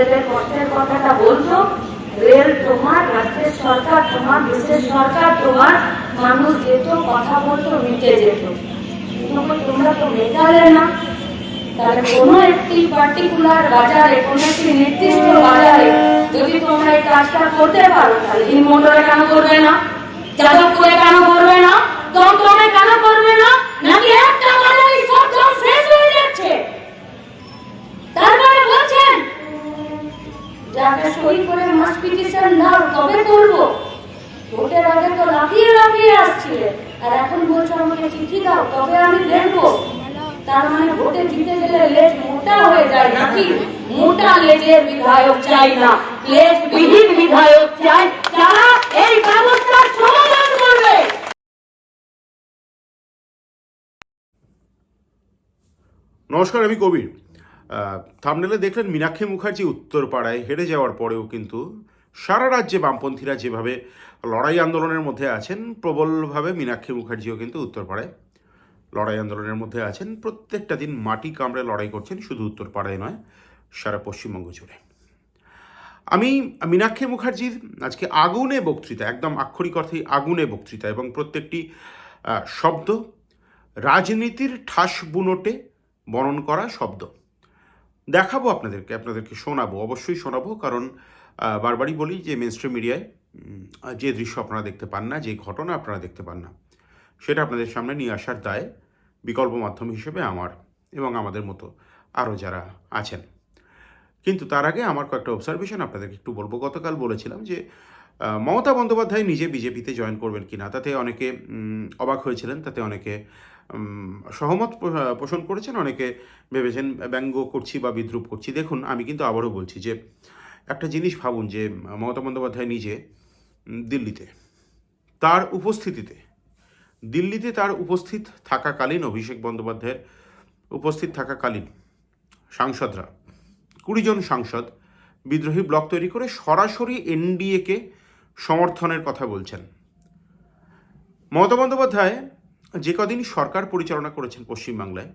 রেলের কষ্টের কথাটা বলছো, রেল তোমার, রাজ্যের সরকার তোমার, দেশের সরকার তোমার, মানুষ যেত, কথা বলতো, মিটে যেত। তোমরা তো মেটালে না। তাহলে কোনো একটি পার্টিকুলার বাজারে, কোনো একটি নির্দিষ্ট বাজারে যদি তোমরা এই কাজটা করতে পারো, তাহলে হিন্দমন্ডলে কেন করবে না, যাদবপুরে কেন করবে না, দমদমে কেন করবে না? নাকি একটা বাজারে সব জল শেষ হয়ে যাচ্ছে, তারপরে বলছেন যাকে সই করে মাস পিটিশন দাও তবে করবো? ভোটের আগে তো লাফিয়ে লাফিয়ে আসছিলে, আর এখন বলছো আমাকে চিঠি দাও তবে আমি দেখবো। তার মানে ভোটে জিতে গেলে লেজ মোটা হয়ে যায় নাকি? মোটা লেজের বিধায়ক চাই না, লেজ বিহীন বিধায়ক চাই, যারা এই ব্যবস্থার সমাধান করবে। নমস্কার, আমি কবির। থাম্বনেলে দেখলেন মীনাক্ষী মুখার্জি উত্তরপাড়ায় হেরে যাওয়ার পরেও কিন্তু সারা রাজ্যে বামপন্থীরা যেভাবে লড়াই আন্দোলনের মধ্যে আছেন, প্রবলভাবে মীনাক্ষী মুখার্জিও কিন্তু উত্তরপাড়ায় লড়াই আন্দোলনের মধ্যে আছেন। প্রত্যেকটা দিন মাটি কামড়ে লড়াই করছেন, শুধু উত্তরপাড়ায় নয়, সারা পশ্চিমবঙ্গ জুড়ে। আমি মীনাক্ষী মুখার্জির আজকে আগুনে বক্তৃতা, একদম আক্ষরিক অর্থেই আগুনে বক্তৃতা, এবং প্রত্যেকটি শব্দ রাজনীতির ঠাস বুনোটে বরণ করা শব্দ দেখাবো আপনাদেরকে শোনাবো, অবশ্যই শোনাবো। কারণ বারবারই বলি যে মেইনস্ট্রিম মিডিয়ায় যে দৃশ্য আপনারা দেখতে পান না, যে ঘটনা আপনারা দেখতে পান না, সেটা আপনাদের সামনে নিয়ে আসার দায় বিকল্প মাধ্যম হিসেবে আমার এবং আমাদের মতো আরও যারা আছেন। কিন্তু তার আগে আমার কয়েকটা অবজারভেশন আপনাদেরকে একটু বলবো। গতকাল বলেছিলাম যে মমতা বন্দ্যোপাধ্যায় নিজে বিজেপিতে জয়েন করবেন কিনা, তাতে অনেকে অবাক হয়েছিলেন, তাতে অনেকে সহমত পোষণ করেছেন, অনেকে ভেবেছেন ব্যঙ্গ করছি বা বিদ্রুপ করছি। দেখুন, আমি কিন্তু আবারও বলছি যে একটা জিনিস ভাবুন যে মমতা বন্দ্যোপাধ্যায় নিজে দিল্লিতে তার উপস্থিত থাকাকালীন, অভিষেক বন্দ্যোপাধ্যায়ের উপস্থিত থাকাকালীন সাংসদরা 20 জন সাংসদ বিদ্রোহী ব্লক তৈরি করে সরাসরি এনডিএকে সমর্থনের কথা বলছেন। মমতা বন্দ্যোপাধ্যায় যে কদিন সরকার পরিচালনা করেছেন পশ্চিমবাংলায়,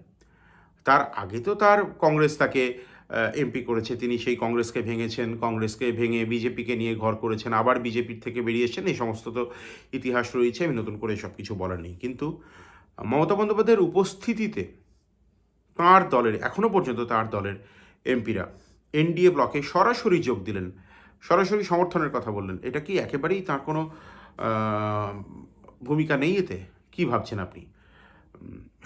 তার আগে তো তার কংগ্রেস তাকে এমপি করেছে, তিনি সেই কংগ্রেসকে ভেঙেছেন, কংগ্রেসকে ভেঙে বিজেপিকে নিয়ে ঘর করেছেন, আবার বিজেপির থেকে বেরিয়েছেন। এই সমস্ত তো ইতিহাস রয়েছে, আমি নতুন করে সব কিছু বলার নেই। কিন্তু মমতা বন্দ্যোপাধ্যায়ের উপস্থিতিতে তাঁর দলের, এখনও পর্যন্ত তার দলের এমপিরা এনডিএ ব্লকে সরাসরি যোগ দিলেন, সরাসরি সমর্থনের কথা বললেন। এটা কি একেবারেই তার কোনো ভূমিকা নেই এতে? কি ভাবছেন আপনি?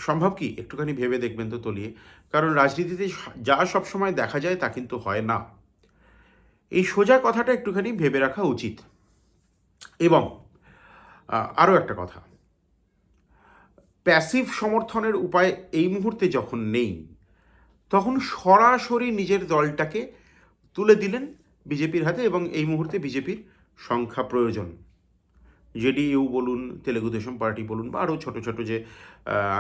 সম্ভব কি? একটুখানি ভেবে দেখবেন তো তলিয়ে। কারণ রাজনীতিতে যা সবসময় দেখা যায় তা কিন্তু হয় না। এই সোজা কথাটা একটুখানি ভেবে রাখা উচিত। এবং আরও একটা কথা, প্যাসিভ সমর্থনের উপায় এই মুহূর্তে যখন নেই, তখন সরাসরি নিজের দলটাকে তুলে দিলেন বিজেপির হাতে, এবং এই মুহূর্তে বিজেপির সংখ্যা প্রয়োজন। জেডিইউ বলুন, তেলেগু দেশম পার্টি বলুন, বা আরও ছোটো ছোটো যে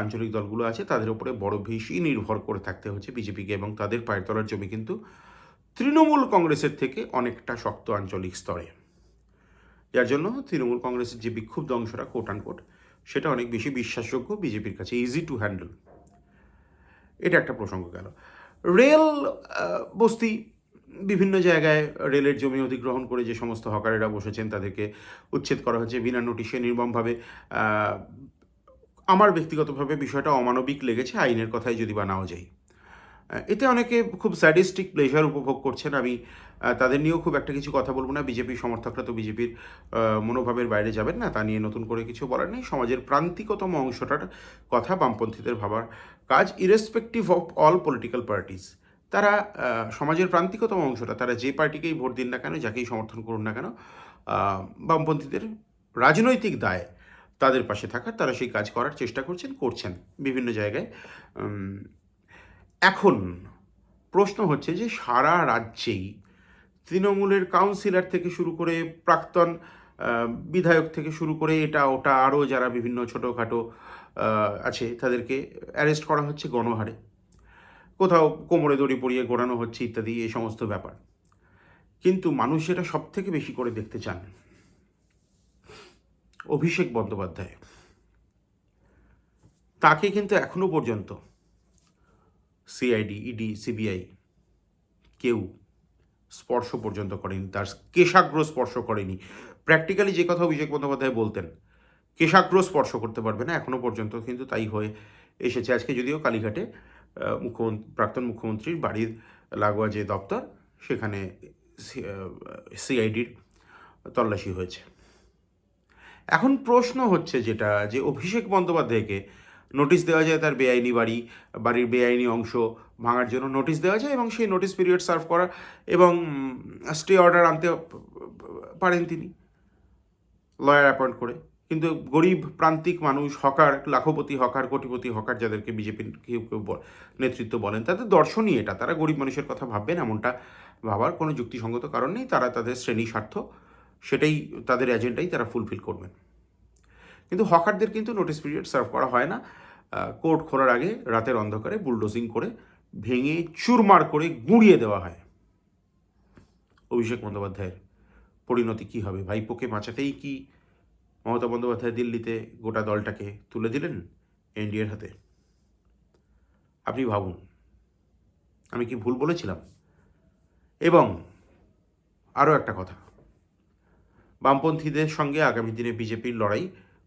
আঞ্চলিক দলগুলো আছে, তাদের উপরে বড় বেশি নির্ভর করে থাকতে হচ্ছে বিজেপিকে, এবং তাদের পায়ের তলার জমি কিন্তু তৃণমূল কংগ্রেসের থেকে অনেকটা শক্ত আঞ্চলিক স্তরে, যার জন্য তৃণমূল কংগ্রেসের যে বিক্ষুব্ধ অংশটা কোট অ্যান্ড সেটা অনেক বেশি বিশ্বাসযোগ্য বিজেপির কাছে, ইজি টু হ্যান্ডেল। এটা একটা প্রসঙ্গ গেল। রেল বস্তি, বিভিন্ন জায়গায় রেলের জমি অধিগ্রহণ করে যে সমস্ত হকারেরা বসেছেন তাদেরকে উচ্ছেদ করা হচ্ছে বিনা নোটিশে, নির্মমভাবে। আমার ব্যক্তিগতভাবে বিষয়টা অমানবিক লেগেছে, আইনের কথায় যদি বা নাও যাই। এতে অনেকে খুব স্যাডিস্টিক প্লেজার উপভোগ করছেন। আমি তাদের নিয়েও খুব একটা কিছু কথা বলবো না। বিজেপি সমর্থকরা তো বিজেপির মনোভাবের বাইরে যাবেন না, তা নিয়ে নতুন করে কিছু বলার নেই। সমাজের প্রান্তিকতম অংশটার কথা বামপন্থীদের ভাবার কাজ, irrespective of all political parties. তারা সমাজের প্রান্তিকতম অংশটা, তারা যে পার্টিকেই ভোট দিন না কেন, যাকেই সমর্থন করুন না কেন, বামপন্থীদের রাজনৈতিক দায় তাদের পাশে থাকার, তারা সেই কাজ করার চেষ্টা করছেন বিভিন্ন জায়গায়। এখন প্রশ্ন হচ্ছে যে সারা রাজ্যেই তৃণমূলের কাউন্সিলর থেকে শুরু করে প্রাক্তন বিধায়ক থেকে শুরু করে এটা ওটা আরও যারা বিভিন্ন ছোটোখাটো আছে, তাদেরকে অ্যারেস্ট করা হচ্ছে গণহারে, কোথাও কোমরে দড়ি পরিয়ে ঘোরানো হচ্ছে ইত্যাদি, এই সমস্ত ব্যাপার। কিন্তু মানুষ যেটা সব থেকে বেশি করে দেখতে চান, অভিষেক বন্দ্যোপাধ্যায়, তাকে কিন্তু এখনো পর্যন্ত সিআইডি, ইডি, সিবিআই কেউ স্পর্শ পর্যন্ত করেনি, তার কেশাগ্র স্পর্শ করেনি। প্র্যাকটিক্যালি যে কথা অভিষেক বন্দ্যোপাধ্যায় বলতেন, কেশাগ্র স্পর্শ করতে পারবে না, এখনও পর্যন্ত কিন্তু তাই হয়ে এসেছে। আজকে যদিও কালীঘাটে প্রাক্তন মুখ্যমন্ত্রীর বাড়ির লাগোয়া যে দপ্তর, সেখানে সিআইডির তল্লাশি হয়েছে। এখন প্রশ্ন হচ্ছে যেটা, যে অভিষেক বন্দ্যোপাধ্যায়কে নোটিশ দেওয়া যায় তার বাড়ির বেআইনি অংশ ভাঙার জন্য নোটিশ দেওয়া যায়, এবং সেই নোটিশ পিরিয়ড সার্ভ করা এবং স্টে অর্ডার আনতে পারেন তিনি লয়ার অ্যাপয়েন্ট করে। কিন্তু গরিব প্রান্তিক মানুষ, হকার, লাখপতি হকার, কোটিপতি হকার, যাদেরকে বিজেপির কেউ নেতৃত্ব বলেন, তাদের দর্শনই এটা। তারা গরিব মানুষের কথা ভাববেন, এমনটা ভাবার কোনো যুক্তিসঙ্গত কারণ নেই। তারা তাদের শ্রেণী স্বার্থ, সেটাই তাদের এজেন্ডাই তারা ফুলফিল করবেন। কিন্তু হকারদের কিন্তু নোটিশ পিরিয়ড সার্ভ করা হয় না। কোর্ট খোলার আগে রাতের অন্ধকারে বুলডোজিং করে ভেঙে চুরমার করে গুঁড়িয়ে দেওয়া হয়। অভিষেক বন্দ্যোপাধ্যায়ের পরিণতি কী হবে? ভাইপোকে বাঁচাতেই কি মমতা বন্দ্যোপাধ্যায় দিল্লিতে গোটা দলটাকে তুলে দিলেন এনডিএর হাতে? আপনি ভাবুন, আমি কি ভুল বলেছিলাম? এবং আরও একটা কথা, বামপন্থীদের সঙ্গে আগামী দিনে বিজেপির লড়াই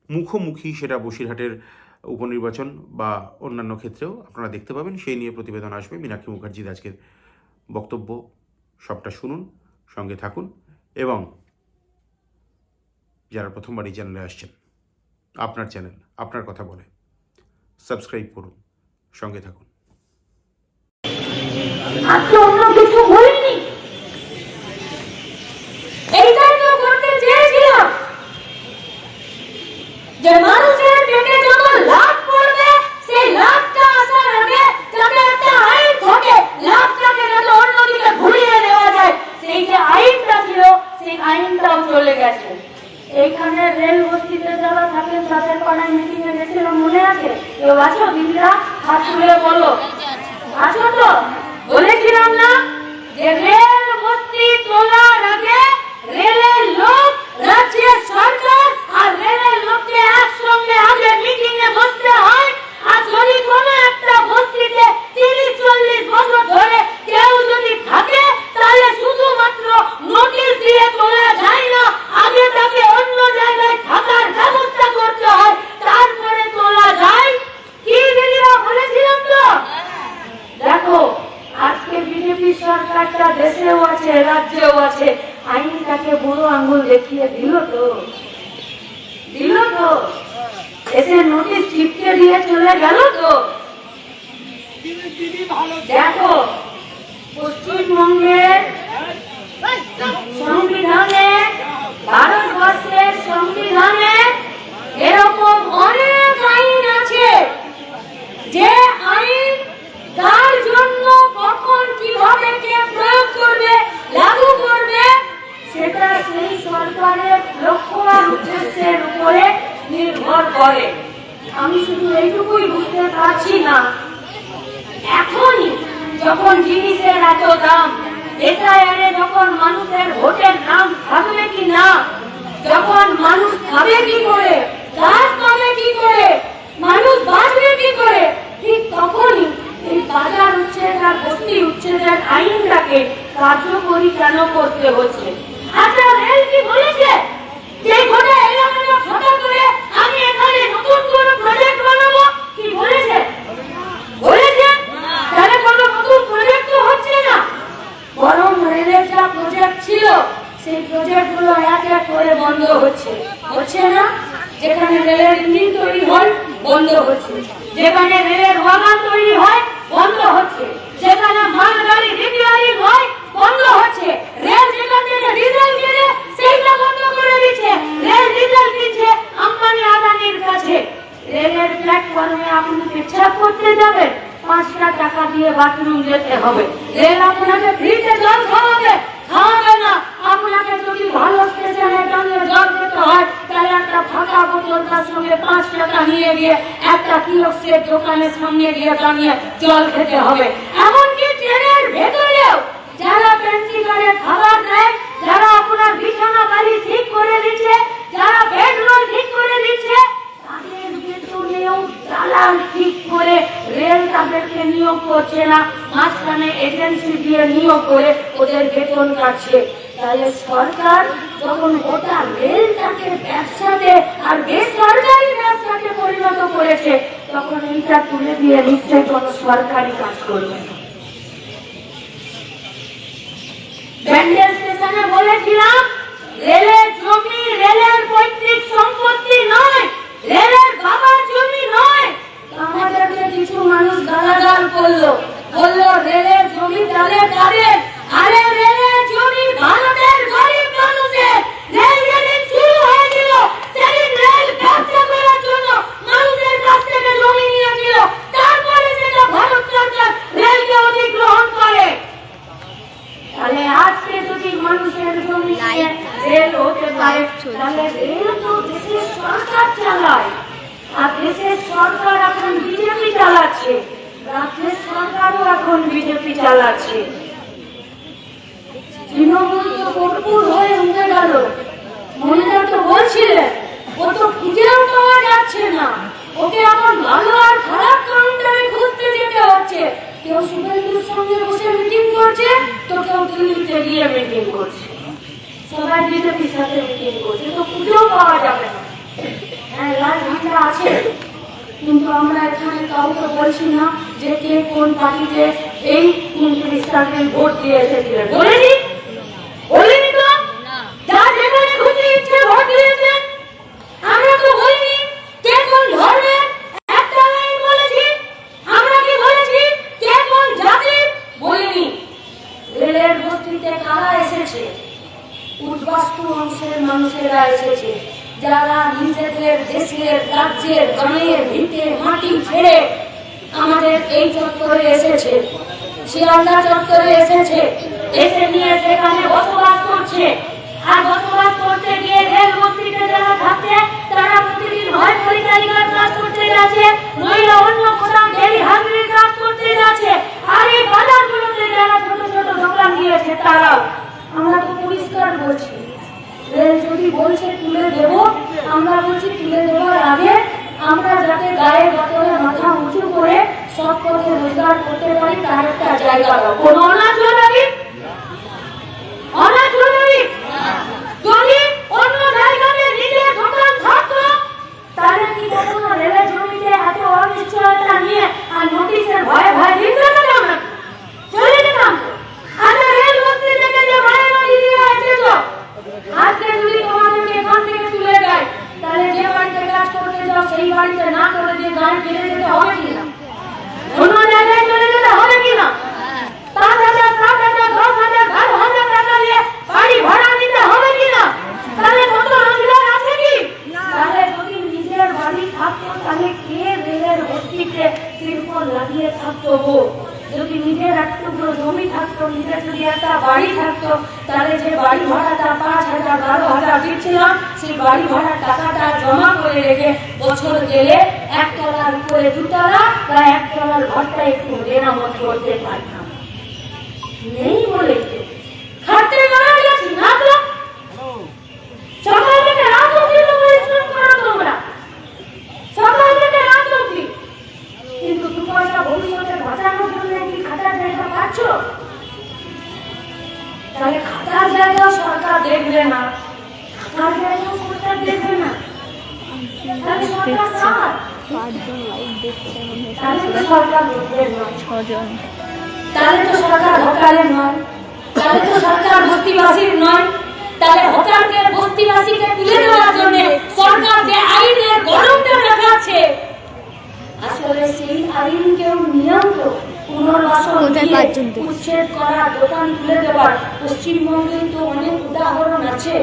মুখোমুখি, সেটা বসিরহাটের উপনির্বাচন বা অন্যান্য ক্ষেত্রেও আপনারা দেখতে পাবেন। সেই নিয়ে প্রতিবেদন আসবে। মীনাক্ষী মুখার্জির আজকের বক্তব্য সবটা শুনুন, সঙ্গে থাকুন, এবং যারা প্রথমবার এই চ্যানেলে আসছেন, আপনার চ্যানেল, আপনার কথা বলে, সাবস্ক্রাইব করুন, সঙ্গে থাকুন। আজকে অন্য কিছু বলিনি, এইটাই তো করতে চেয়েছিলাম, যে মানুষের পেটে যত লাভ করবে, সেই লাভটা আসার আগে যাতে একটা আইন থাকে, লাভটাকে যাতে অন্যদিকে ঘুরিয়ে দেওয়া যায়, সেই যে আইনটা ছিল, সেই আইনটাও চলে গেছে। এইখানে রেল বস্তিতে যারা থাকেন, তাদের পাড়ায় মিটিং এ গেছিল, মনে আছে? কেউ আছো দিদিরা? হাত তুলে বলো, আছো তো? বলেছিলাম না যে রেল বস্তি তোলার আগে রেলের লোক, রাজ্যের সরকার আর রেলের লোককে একসঙ্গে আগে মিটিং এ বসতে হয়। আর যদি কোনো একটা বস্তিতে 30-40 বছর ধরে কেউ যদি থাকে, তাহলে শুধুমাত্র নোটিশ দিয়ে তোলা যায় না, আগে তাকে অন্য জায়গায় থাকার ব্যবস্থা করতে হয়, তারপরে তোলা যায়। কি দিদিরা বলেছিলাম তো? দেখো, আজকে বিজেপি সরকারটা দেশেও আছে, রাজ্যেও আছে, আইনটাকে বুড়ো আঙ্গুল দেখিয়ে দিল তো, এসে নোটিশ চিপকে দিয়ে চলে গেল তো। দেখো, পশ্চিমবঙ্গের সংবিধানে, ভারতবর্ষের সংবিধানে এরকম অনেক আইন আছে, যে আইন তার জন্য কখন কিভাবে কে প্রয়োগ করবে, লাগু করবে, সেটা সেই সরকারের লক্ষ্য আর উদ্দেশ্যের উপরে নির্ভর করে। আমি শুধু এইটুকুই বুঝতে পারছি না, এখনই যখন জিনিসের এত দাম, এসআইআরে যখন মানুষের ভোটের নাম থাকবে কি না, যখন মানুষ খাবে কি করে, কাজ পাবে কি করে, মানুষ বাঁচবে কি করে, ঠিক তখনই এই বাজার উচ্ছেদ আর বস্তি উচ্ছেদের আইনটাকে কার্যকরী কেন করতে হচ্ছে? আচ্ছা, রেল কি বলেছে যে গোটা এলাকাটা ফাঁকা করে আমি এখানে নতুন কোনো প্রজেক্ট বানাবো? কি বলেছে? বলেছে? তাহলে কোনো নতুন প্রজেক্ট তো হচ্ছে না, বরং রেলের যা প্রজেক্ট ছিল, সেই প্রজেক্ট গুলো এক এক করে বন্ধ হচ্ছে না? যেখানে রেলের ইঞ্জিন তৈরি হয়, বন্ধ হচ্ছে। যেখানে রেলের ওয়াগন তৈরি হয়, বন্ধ হচ্ছে। যেখানে মালগাড়ি রিপেয়ারিং হয়, বন্ধ হচ্ছে। রেল যেখান থেকে ডিজেল কিনে, সেইটা বন্ধ করে দিচ্ছে। রেল ডিজেল কিনছে আম্বানি আদানির কাছে। রেলের প্ল্যাটফর্মে আপনি পেছাব করতে যাবেন, 5 টাকা দিয়ে বাথরুম যেতে হবে। রেল আপনাকে ফ্রিতে জল খাওয়াবে না। আপনাকে যদি ভালো স্টেশনে দাঁড়িয়ে জল খেতে হয়, তাহলে একটা ফাঁকা বোতলটার সঙ্গে 5 টাকা নিয়ে গিয়ে একটা কিওস্কের দোকানের সামনে গিয়ে দাঁড়িয়ে জল খেতে হবে। এমনকি ট্রেনের ভেতরেও যারা পেন্টি করে খাবার দেয়, যারা আপনার বিছানা বাড়ি ঠিক করে দিচ্ছে, যারা বেডরোল ঠিক করে দিচ্ছে, তাদের বেতনেও দালাল ঠিক করে রেল তাদেরকে নিয়োগ করছে না, মাঝখানে এজেন্সি দিয়ে নিয়োগ করে ওদের ওদের বেতন কাটছে। তাহলে সরকার যখন গোটা রেলটাকে ব্যবসাতে আর বেসরকারি ব্যবসাতে পরিণত করেছে, তখন এইটা তুলে দিয়ে নিশ্চয় কোনো সরকারি কাজ করবে না। ব্যান্ডেল স্টেশনে বলেছিলাম রেলের জমি রেলের পৈতৃক সম্পত্তি নয়, রেলের বাবার জমি নয়। আমাদেরকে কিছু মানুষ গালাগাল করলো, বললো রেলের জমি তাহলে কাদের? আরে রেলের জমি ভারতের গরিব মানুষের। রেল যেদিন শুরু হয়েছিল সেদিন রেল ব্যবসা করার জন্য মানুষের কাছ থেকে জমি নিয়েছিল, তারপরে সেটা ভারত সরকার রেলকে অধিগ্রহণ করে। তাহলে আজকে যদি মানুষের জমি নিয়ে রেল হতে পারে, তাহলে রেল তো দেশের সরকার চালায়, আর দেশের সরকার এখন বিজেপি চালাচ্ছে, রাজ্যের সরকারও এখন বিজেপি চালাচ্ছে। তৃণমূল তো কর্পূর হয়ে উঠে গেল। মহিলা তো বলছিলেন ও তো খুঁজেও পাওয়া যাচ্ছে না, ওকে এখন ভালো আর খারাপ কাউন্টারে খুঁজতে যেতে হচ্ছে। কেউ শুভেন্দুর সঙ্গে বসে মিটিং করছে, তো কেউ দিল্লিতে গিয়ে মিটিং করছে, সবাই বিজেপির সাথে মিটিং করছে, তো খুঁজেও পাওয়া যাবে না। হ্যাঁ, লাল ঝান্ডা আছে, কিন্তু আমরা এখানে কাউকে বলছি না যে কে কোন পার্টিতে এই 29 তারিখে ভোট দিয়ে এসেছিলেন। বলেনি? বলিনি তো? যা যেখানে খুশি ইচ্ছে ভোট দিয়েছেন। আমরা তো বলিনি কে কোন ধর্মের, একটা লাইন বলেছি। আমরা কি বলেছি কে কোন জাতির? বলিনি। রেলের বস্তিতে কারা এসেছে? উদ্বাস্তু অংশের মানুষেরা এসেছে, যারা নিজেদের দেশের রাজ্যের গাঁয়ের ভিটে মাটি ছেড়ে আমাদের এই চত্বরে এসেছে, শিয়ালদা চত্বরে এসেছে, এসে নিয়ে সেখানে বসবাস করছে। আর বসবাস করতে গিয়ে রেল বস্তিতে যারা থাকছে, তারা প্রতিদিন হয় পরিচারিকার কাজ করতে যাচ্ছে, নইলে অন্য কোথাও ডেলি হাজিরির কাজ করতে যাচ্ছে। আর এই বাজারগুলোতে যারা ছোট ছোট দোকান দিয়েছে, তারাও। আমরা তো পরিষ্কার বলছি, রেল যদি বলছে তুলে দেব, আমরা বলছি তুলে দেওয়ার আগে আমরা যাতে গায়ে গতরে মাথা উঁচু করে সব পথে রোজগার করতে পারি, তার একটা জায়গা দাও। কোন অনাথ জমি, অনাথ জমি যদি অন্য জায়গাতে নিজের দোকান থাকতো, তাহলে কি কখনো রেলের জমিতে এত অনিশ্চয়তা নিয়ে আর নোটিশের ভয়ে ভয়ে দিতে যেতাম না? চলে যেতাম। আচ্ছা, রেল বস্তি থেকে যে মায়ের বাড়ি দিয়ে এসেছো, আজকে যদি তোমাদেরকে এখান থেকে তুলে দেয়, তাহলে যে বাড়িতে কাজ করতে যাও সেই বাড়িতে না করে দিয়ে গাড়ি ফিরে যেতে হবে কিনা? অন্য জায়গায় চলে যেতে হবে কিনা? 5,000, 7,000, 10,000, 12,000 টাকা দিয়ে বাড়ি ভাড়া নিতে হবে কিনা? তাহলে কত রোজগার আছে কি? তাহলে যদি নিজের বাড়ি থাকতো, তাহলে কে রেলের বস্তিতে তিরপল লাগিয়ে থাকতো? যদি নিজের একটুকরো জমি থাকতো, নিজের যদি একটা বাড়ি থাকতো, তাহলে যে বাড়ি ভাড়াটা 5,000, 12,000 দিচ্ছিলাম, সেই বাড়ি ভাড়ার টাকাটা জমা করে রেখে বছর গেলে 1 তলার উপরে 2 তলা বা 1 তলার ঘরটা একটু মেরামত করতে পারতাম। নেই বলে খাটতে মারা গেছি না তো? সকাল থেকে রাত অবধি পরিশ্রম করো তোমরা, সকাল থেকে রাত অবধি, কিন্তু 2 পয়সা ভবিষ্যতে বাঁচানোর জন্য কি খাটার জায়গা পাচ্ছ? তাহলে খাটার জায়গা সরকার দেখবে না, খাটার জায়গা সরকার দেখবে না, তাহলে সরকার কার? তাহলে তো সরকার লোকদের নয়, 6 জন। তাহলে তো সরকার হকারের নয়, তাহলে তো সরকার বস্তিবাসীর নয়। তাহলে হকারদের বস্তিবাসীকে তুলে দেওয়ার জন্য সরকার যে আইনের গরমটা দেখাচ্ছে, আসলে সেই আইন কেউ নিয়ম তো পুনর্বাসন উচ্ছেদ করা, দোকান তুলে দেওয়ার পশ্চিমবঙ্গে তো অনেক উদাহরণ আছে,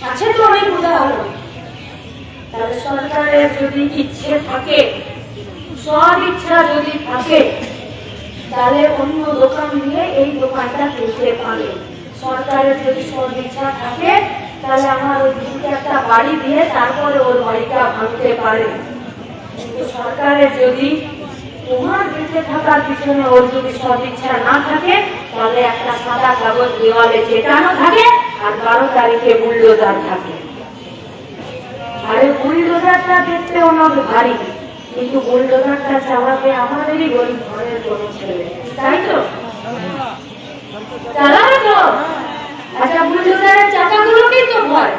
আছে তো অনেক উদাহরণ। তাহলে সরকারের যদি ইচ্ছে থাকে, সব ইচ্ছা যদি থাকে, তাহলে অন্য দোকান দিয়ে এই দোকানটা তুলতে পারে। সরকারের যদি সব ইচ্ছা থাকে, তাহলে আমার ওই দিকে একটা বাড়ি দিয়ে তারপরে ওর বাড়িটা ভাঙতে পারে। কিন্তু সরকারের যদি তোমার বেঁচে থাকার পিছনে ওর যদি সব ইচ্ছা না থাকে, তাহলে একটা সাদা কাগজ দেওয়ালে চেটানো থাকে আর 12 তারিখে বুলডোজার থাকে। আরে বুলডোজারটা দেখতে অনেক ভারী, কিন্তু বুলডোজারটা চালাবে আমাদেরই গরিব ঘরের কোনো ছেলে, তাই তো? চালাবে তো? আচ্ছা, বুলডোজারের চাকাগুলোকেই তো ভয়,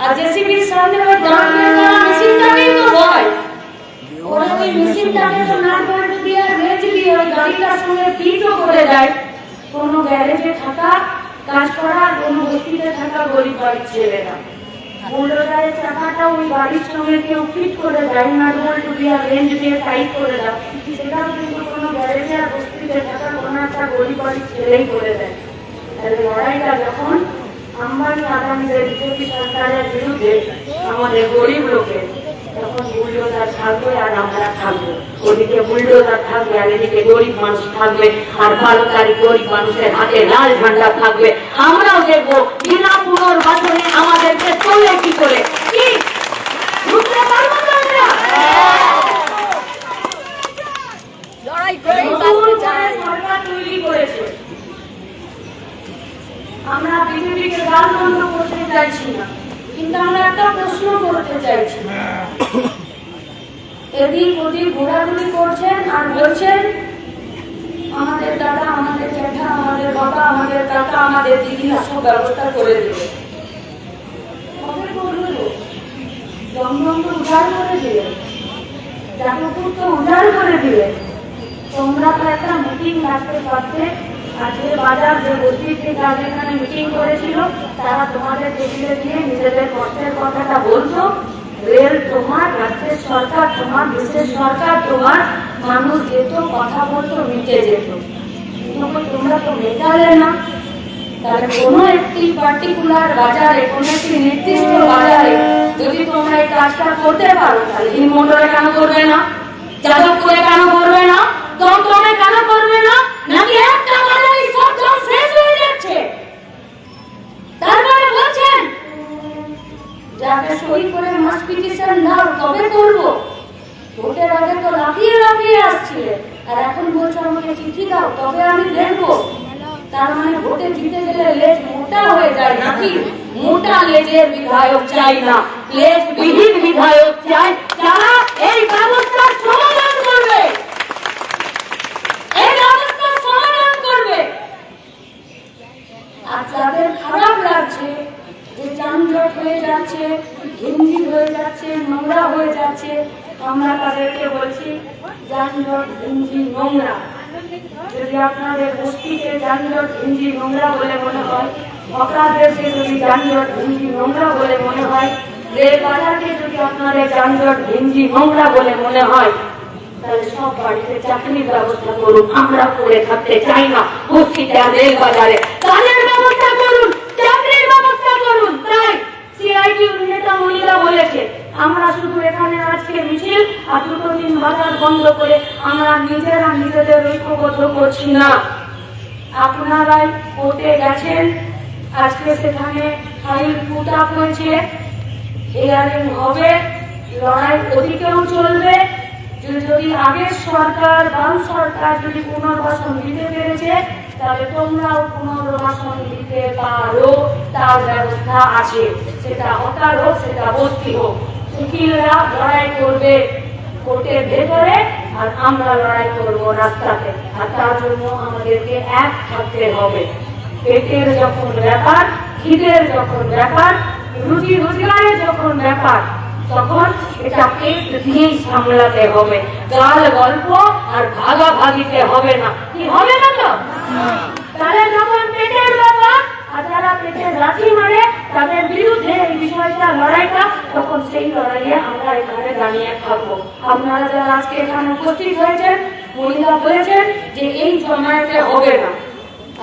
আর জেসিবির সামনে ওই দাঁড় বের করা মেশিনটাকেই তো ভয়। ওরা ওই মেশিনটাকে তো না করে দিয়ে রেঞ্জ দিয়ে ওই গাড়িটার সঙ্গে ফিটও করে দেয়। কোনো গ্যারেজে থাকা কাজ করা, কোনো বস্তিতে থাকা গরিব বাড়ির ছেলেরা বুলডোজারের চাকাটা ওই গাড়ির সঙ্গে কেউ ফিট করে দেয়, না বল্টু দিয়ে রেঞ্জ দিয়ে টাইট করে দেয়। সেটাও কিন্তু কোনো গ্যারেজে আর বস্তিতে থাকা কোনো একটা গরিব বাড়ির ছেলেই করে দেয়। তাহলে লড়াইটা যখন আম্বানি আদানিদের বিজেপি সরকারের বিরুদ্ধে আমাদের গরিব লোকের, তখন বুলডোজার থাকবে আর আমরা থাকবো। ওদিকে বুলডোজার থাকবে আর এদিকে গরিব মানুষ থাকবে, আর 12 তারিখ গরিব মানুষের হাতে লাল ঝান্ডা থাকবে। আমরাও দেখবো বিনা পুনর্বাসনে আমাদেরকে চলে কি করে, কি বুঝতে পারবো তো আমরা? সরকার তৈরি করেছে, আমরা বিজেপিকে গাল বন্ধ করতে চাইছি না, কিন্তু আমরা একটা প্রশ্ন করতে চাইছি। এদিক ওদিক ঘোরাঘুরি করছেন আর বলছেন আমাদের দাদা, আমাদের জ্যাঠা, আমাদের বাবা, আমাদের কাকা, আমাদের দিদিরা সব ব্যবস্থা করে দেবে। কবে করবে? জমজম তো উজাড় করে দিলে, জামাপুর তো উজাড় করে দিলে। তোমরা তো একটা মিটিং রাখতে পারতে। আজকে বাজার যে বস্তির থেকে আজ এখানে মিটিং করেছিল, তারা তোমাদের টেবিলে দিয়ে নিজেদের কষ্টের কথাটা বলতো। রেল তোমার, রাজ্যের সরকার তোমার, দেশের সরকার তোমার, মানুষ যেত, কথা বলতো, মিটে যেত। কিন্তু তোমরা তো মেটালে না। তাহলে কোনো একটি পার্টিকুলার বাজারে, কোনো একটি নির্দিষ্ট বাজারে যদি তোমরা এই কাজটা করতে পারো, তাহলে হিমমন্ডলে কেন করবে না? যাদবপুরে কেন করবে না? দমদমে কেন করবে না? নাকি একটা বাজারে সব জল শেষ হয়ে যাচ্ছে, তারপরে বলছেন যাকে সই করে মাস পিটিশন দাও তবে করবো? ভোটের আগে তো লাফিয়ে লাফিয়ে আসছিলে, আর এখন বলছো আমাকে চিঠি দাও তবে আমি দেখবো। তার মানে ভোটে জিতে গেলে লেজ মোটা হয়ে যায় নাকি? মোটা লেজের বিধায়ক চাই না, লেজ বিহীন বিধায়ক চাই, যারা এই ব্যবস্থার সমাধান করবে, এই ব্যবস্থার সমাধান করবে। আর যাদের খারাপ লাগছে যে যানজট হয়ে যাচ্ছে, ঘিঞ্জি হয়ে যাচ্ছে, নোংরা হয়ে যাচ্ছে, আমরা তাদেরকে বলছি যানজট, ঘিঞ্জি, নোংরা যদি আপনাদের বস্তিতে যানজট, ঘিঞ্জি, নোংরা বলে মনে হয়, অকাদেরকে যদি যানজট, ঘিঞ্জি, নোংরা বলে মনে হয়, রেল বাজারকে যদি আপনাদের যানজট, ঘিঞ্জি, নোংরা বলে মনে হয়, তাহলে সব বাড়িতে চাকরির ব্যবস্থা করুন। আমরা পড়ে থাকতে চাই না বস্তিতে আর রেল বাজারে। কাজের ব্যবস্থা করুন, চাকরির ব্যবস্থা করুন। তাই সিআইটিউ নেতা মহিলা বলেছে আমরা শুধু এখানে আজকে মিছিল আর 2-3 বাজার বন্ধ করে আমরা নিজেরা নিজেদের ঐক্যবদ্ধ করছি না। আপনারাই কোর্টে গেছেন, আজকে সেখানে ফাইল পুট আপ হয়েছে, হিয়ারিং হবে, লড়াই ওদিকেও চলবে। যদি আগের সরকার, বাম সরকার যদি পুনর্বাসন দিতে পেরেছে, তাহলে তোমরাও পুনর্বাসন দিতে পারো, তার ব্যবস্থা আছে। সেটা হকার হোক, সেটা বস্তি হোক, উকিলরা লড়াই করবে কোর্টের ভেতরে, আর আমরা লড়াই করবো রাস্তাতে। আর তার জন্য আমাদেরকে এক থাকতে হবে। পেটের যখন ব্যাপার, খিদের যখন ব্যাপার, রুটি রোজগারের যখন ব্যাপার, তখন এটা পেট দিয়েই সামলাতে হবে। গাল গল্প আর ভাগাভাগিতে হবে না। কি হবে না তো? তাহলে যখন পেটের ব্যাপার আর যারা পেটে লাঠি মারে তাদের বিরুদ্ধে এই বিষয়টা, লড়াইটা, তখন সেই লড়াইয়ে আমরা এখানে দাঁড়িয়ে থাকবো। আপনারা যারা আজকে এখানে উপস্থিত হয়েছেন, মহিলা বলেছেন যে এই জমায়েতে হবে না।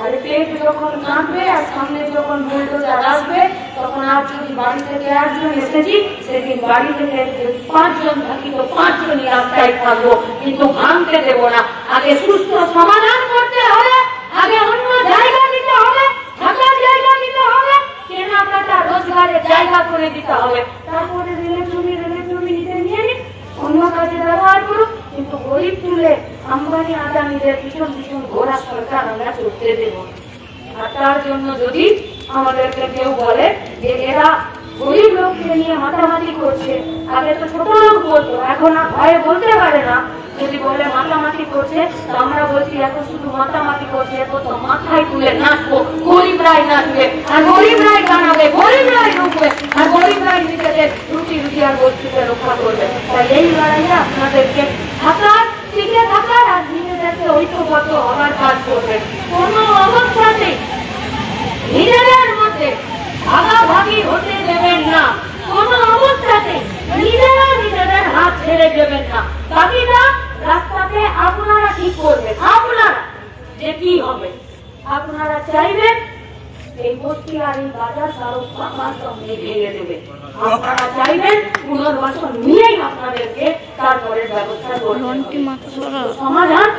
আর পেট যখন কাঁপবে আর সামনে যখন বুলডোজার আসবে, তখন আর যদি বাড়ি থেকে একজন এসেছি, সেদিন বাড়ি থেকে 5 জন থাকি তো 5 জনই রাস্তায় থাকবো, কিন্তু ভাঙতে দেবো না। আগে সুস্থ সমাধান করতে হবে, আগে অন্য জায়গা দিতে হবে, থাকার জায়গা দিতে হবে, কেনাকাটা রোজগারের জায়গা করে দিতে হবে। তারপরে রেলের জমি নিতে নিয়ে নিন, অন্য কাজে ব্যবহার করুন, কিন্তু গরিব তুলে আম্বানি আদানিদের পিছন পিছন ঘোরা সরকার আমরা চলতে দেব। আর তার জন্য যদি আমাদেরকে কেউ বলে যে এরা গরিব লোককে নিয়ে মাতামাতি করছে, আগে তো ছোট লোক বলতো, এখন আর ভয়ে বলতে পারে না, যদি বলে মাতামাতি করছে, তো আমরা বলছি এত শুধু মাতামাতি করছে, এত তো মাথায় তুলে নাচবো, গরিবরাই নাচবে আর গরিবরাই গানাবে, গরিবরাই রুখবে আর গরিবরাই নিজেদের রুটি আর বস্তুকে রক্ষা করবে। তাই এই লড়াইয়ে আপনাদেরকে থাকার, টিকে থাকার আর নিজেদেরকে ঐক্যবদ্ধ হওয়ার কাজ করবেন। কোনো অবস্থাতেই নিজেদের মধ্যে ভাগাভাগি হতে দেবেন না, কোনো অবস্থাতে নিজেরা নিজেদের হাত ছেড়ে দেবেন না। বাকিটা রাস্তাতে আপনারা ঠিক করবেন, আপনারা যে কি হবে। আপনারা চাইবেন এই বস্তি আর এই বাজার কারো পাকার সঙ্গে ভেঙে দেবে, আপনারা চাইবেন পুনর্বাসন নিয়েই আপনাদেরকে তারপরে ব্যবস্থা করবেন। সমাধান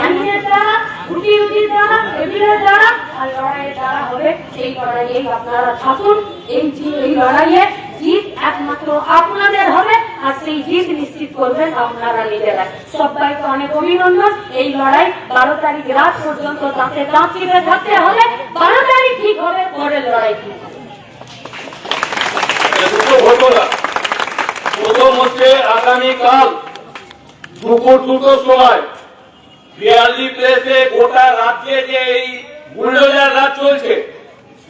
আইনের দ্বারা, রুটির দ্বারা, টেবিলের দ্বারা আর লড়াইয়ের দ্বারা হবে। সেই লড়াইয়েই আপনারা থাকুন। এই লড়াইয়ে জিত একমাত্র আপনাদের হবে আর সেই জিত নিশ্চিত করবেন আপনারা নিজেরা। সবাইকে অনেক অভিনন্দন। এই লড়াই 12 তারিখ রাত পর্যন্ত দাঁতে দাঁত চিপে থাকতে হবে। 12 তারিখ ঠিক হবে, পরের লড়াই ঠিক হবে। প্রথম হচ্ছে আগামীকাল দুপুর 2টোর সময় বিয়াল্লি প্লেসে গোটা রাজ্যে যে এই বুলডোজার রাজ চলছে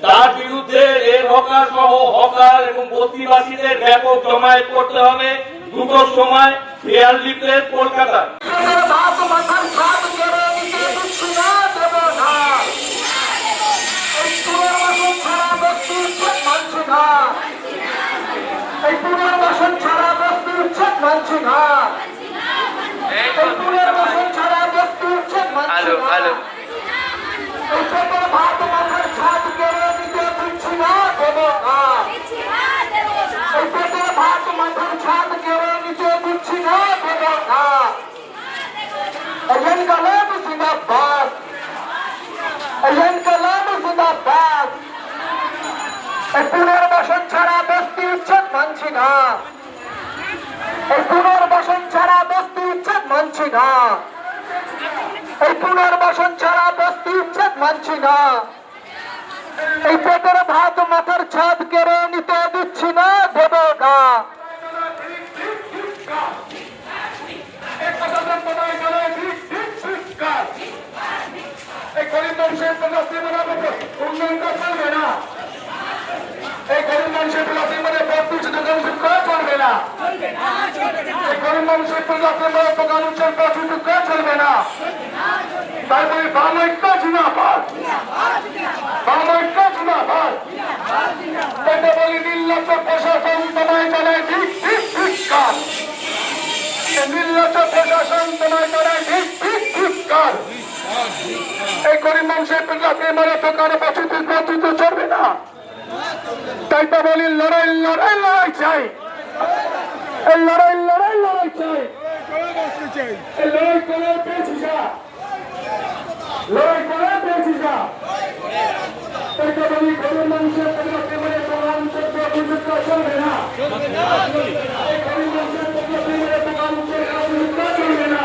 তার বিরুদ্ধে রেল হকার সহ হকার এবং বস্তিবাসীদের ব্যাপক জমায়েত করতে হবে 2টোর সময় বিয়াল্লি প্লেস কলকাতা। এই পুনর্বাসন ছাড়া বস্তি উচ্ছেদ মানছি না, এই পুনর্বাসন ছাড়া বস্তি উচ্ছেদ মানছি না, এই পেটের ভাত মাথার ছাদ কেড়ে নিতে দিচ্ছি না, দেব না, এই পেটের ভাত মাথার ছাদ কেড়ে নিতে দিচ্ছি না, দেব না। এজেন্ট কালাম জিন্দাবাদ, এজেন্ট কালাম জিন্দাবাদ। এই পুনর্বাসন ছাড়া বস্তি উচ্ছেদ মানছি না, এই পুনর্বাসন ছাড়া বস্তি উচ্ছেদ মানছি না, এই পুনর্বাসন ছাড়া বস্তি উচ্ছেদ মানছি না, এই পেটের ভাত মাথার ছাদ কেড়ে নিতে দিচ্ছি না, দেব না। এই গরিব মানুষের উন্নয়নটা চলবে না, এই গরিব মানুষের প্রজাতির মধ্যে প্রতিষ্ঠিত করা চলবে না, এই গরিব মানুষের প্রজাতির মধ্যে প্রধান উচ্চের প্রতিষ্ঠিত করা চলবে না। তারপরে বামৈক্য জিন্দাবাদ, বামৈক্য জিন্দাবাদ। এটা বলি নির্লজ্জ প্রশাসন তোমায় চালায় ঠিক ঠিক ঠিক কাজ, নির্লজ্জ প্রশাসন তোমায় চালায় ঠিক ঠিক ঠিক কাজ। এই গরিব মানুষের প্রজাতির মধ্যে প্রকার প্রতিষ্ঠিত চলবে না। তাই তো বলি লড়াই লড়াই লড়াই চাই, এই লড়াই লড়াই লড়াই চাই, এই লড়াই করে পেয়েছি যা, লড়াই করে পেয়েছি যা। তাই তো বলি গরিব মানুষের প্রধান চলবে না, এই গরিব মানুষের প্রধান চলবে না।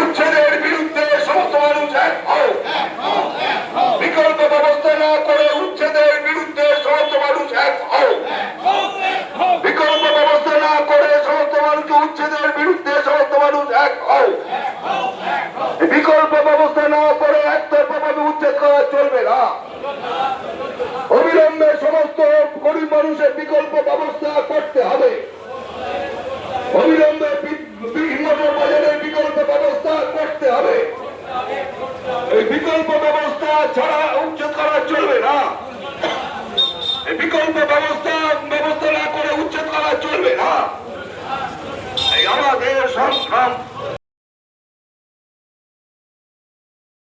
উচ্ছেদের বিরুদ্ধে সমস্ত মানুষ এক হও, বিকল্প ব্যবস্থা না করে উচ্ছেদের বিরুদ্ধে সমস্ত মানুষ এক হও, বিকল্প ব্যবস্থা না করে সমস্ত মানুষ উচ্ছেদের বিরুদ্ধে সমস্ত মানুষ এক হও। বিকল্প ব্যবস্থা না করে একতরফাভাবে উচ্ছেদ করা চলবে না। অবিলম্বে সমস্ত গরিব মানুষের বিকল্প ব্যবস্থা করতে হবে, অবিলম্বে মোটর বাজারের বিকল্প ব্যবস্থা করতে হবে। এই বিকল্প ব্যবস্থা ছাড়া উচ্ছেদ করা চলবে না, এই বিকল্প ব্যবস্থা না করে উচ্ছেদ করা চলবে না। এই আমাদের সংগ্রাম।